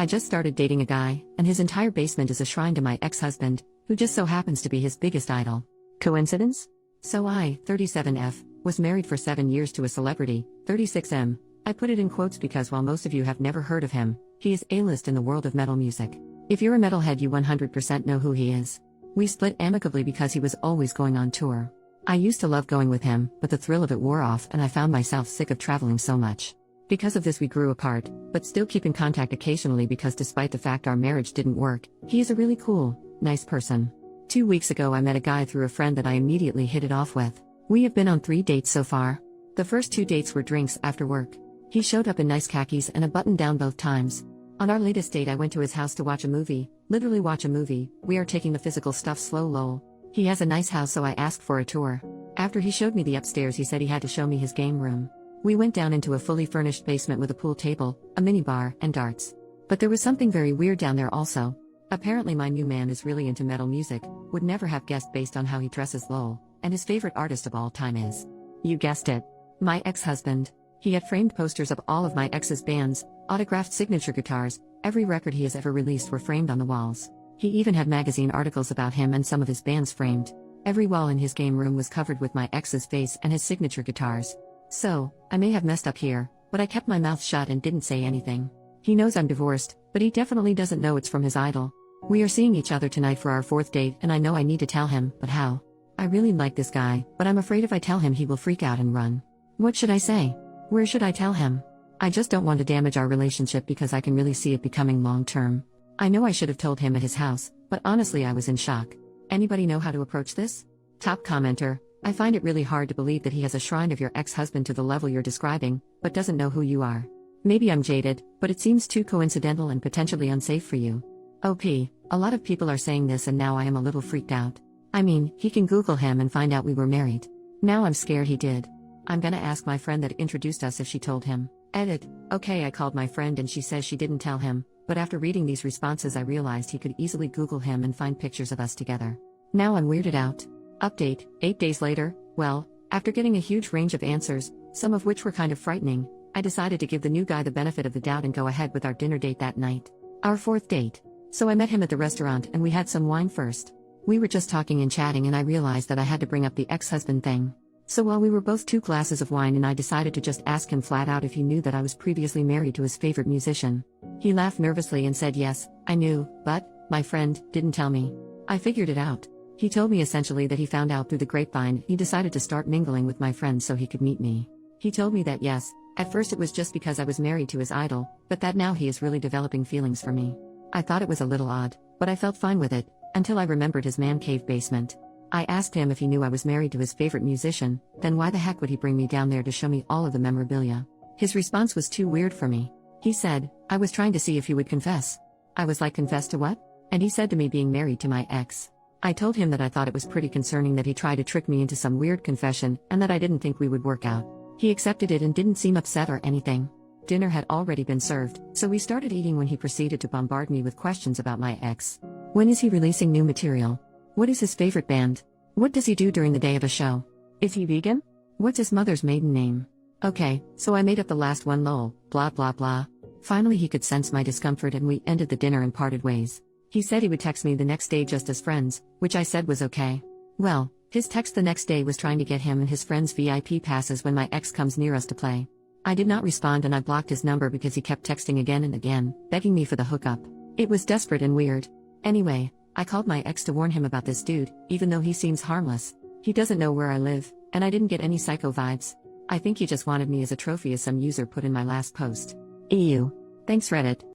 I just started dating a guy, and his entire basement is a shrine to my ex-husband, who just so happens to be his biggest idol. Coincidence? So I, 37F, was married for 7 years to a celebrity, 36M. I put it in quotes because while most of you have never heard of him, he is A-list in the world of metal music. If you're a metalhead, you 100% know who he is. We split amicably because he was always going on tour. I used to love going with him, but the thrill of it wore off and I found myself sick of traveling so much. Because of this we grew apart, but still keep in contact occasionally because despite the fact our marriage didn't work, he is a really cool, nice person. 2 weeks ago I met a guy through a friend that I immediately hit it off with. We have been on 3 dates so far. The first 2 dates were drinks after work. He showed up in nice khakis and a button down both times. On our latest date I went to his house to watch a movie, literally watch a movie. We are taking the physical stuff slow lol. He has a nice house so I asked for a tour. After he showed me the upstairs he said he had to show me his game room. We went down into a fully furnished basement with a pool table, a minibar, and darts. But there was something very weird down there also. Apparently my new man is really into metal music, would never have guessed based on how he dresses lol, and his favorite artist of all time is, you guessed it, my ex-husband. He had framed posters of all of my ex's bands, autographed signature guitars, every record he has ever released were framed on the walls. He even had magazine articles about him and some of his bands framed. Every wall in his game room was covered with my ex's face and his signature guitars. So, I may have messed up here, but I kept my mouth shut and didn't say anything. He knows I'm divorced, but he definitely doesn't know it's from his idol. We are seeing each other tonight for our 4th date and I know I need to tell him, but how? I really like this guy, but I'm afraid if I tell him he will freak out and run. What should I say? Where should I tell him? I just don't want to damage our relationship because I can really see it becoming long-term. I know I should have told him at his house, but honestly I was in shock. Anybody know how to approach this? Top commenter, I find it really hard to believe that he has a shrine of your ex-husband to the level you're describing, but doesn't know who you are. Maybe I'm jaded, but it seems too coincidental and potentially unsafe for you. OP, a lot of people are saying this and now I am a little freaked out. I mean, he can Google him and find out we were married. Now I'm scared he did. I'm gonna ask my friend that introduced us if she told him. Edit. Okay, I called my friend and she says she didn't tell him, but after reading these responses I realized he could easily Google him and find pictures of us together. Now I'm weirded out. Update, 8 days later. Well, after getting a huge range of answers, some of which were kind of frightening, I decided to give the new guy the benefit of the doubt and go ahead with our dinner date that night. Our 4th date. So I met him at the restaurant and we had some wine first. We were just talking and chatting and I realized that I had to bring up the ex-husband thing. So while we were both 2 glasses of wine and I decided to just ask him flat out if he knew that I was previously married to his favorite musician. He laughed nervously and said yes, I knew, but, my friend, didn't tell me. I figured it out. He told me essentially that he found out through the grapevine he decided to start mingling with my friends so he could meet me. He told me that yes, at first it was just because I was married to his idol, but that now he is really developing feelings for me. I thought it was a little odd, but I felt fine with it, until I remembered his man cave basement. I asked him if he knew I was married to his favorite musician, then why the heck would he bring me down there to show me all of the memorabilia? His response was too weird for me. He said, I was trying to see if you would confess. I was like, confess to what? And he said to me being married to my ex. I told him that I thought it was pretty concerning that he tried to trick me into some weird confession and that I didn't think we would work out. He accepted it and didn't seem upset or anything. Dinner had already been served, so we started eating when he proceeded to bombard me with questions about my ex. When is he releasing new material? What is his favorite band? What does he do during the day of a show? Is he vegan? What's his mother's maiden name? Okay, so I made up the last one lol, blah blah blah. Finally he could sense my discomfort and we ended the dinner and parted ways. He said he would text me the next day just as friends, which I said was okay. Well, his text the next day was trying to get him and his friends VIP passes when my ex comes near us to play. I did not respond and I blocked his number because he kept texting again and again, begging me for the hookup. It was desperate and weird. Anyway, I called my ex to warn him about this dude, even though he seems harmless. He doesn't know where I live, and I didn't get any psycho vibes. I think he just wanted me as a trophy as some user put in my last post. EU. Thanks Reddit.